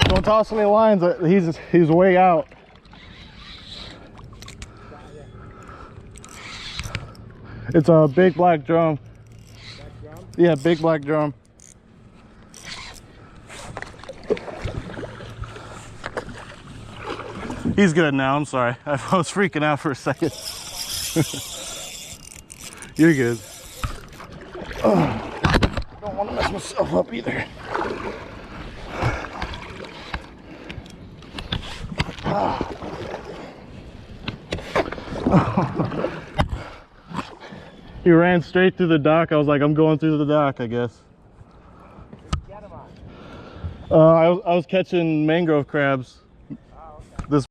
Don't toss any lines. He's way out. It's a big black drum. Black drum? Yeah, big black drum. He's good now. I'm sorry. I was freaking out for a second. You're good. Don't want to mess myself up either. He ran straight through the dock. I was like, I'm going through the dock, I guess. Get him on. I was catching mangrove crabs.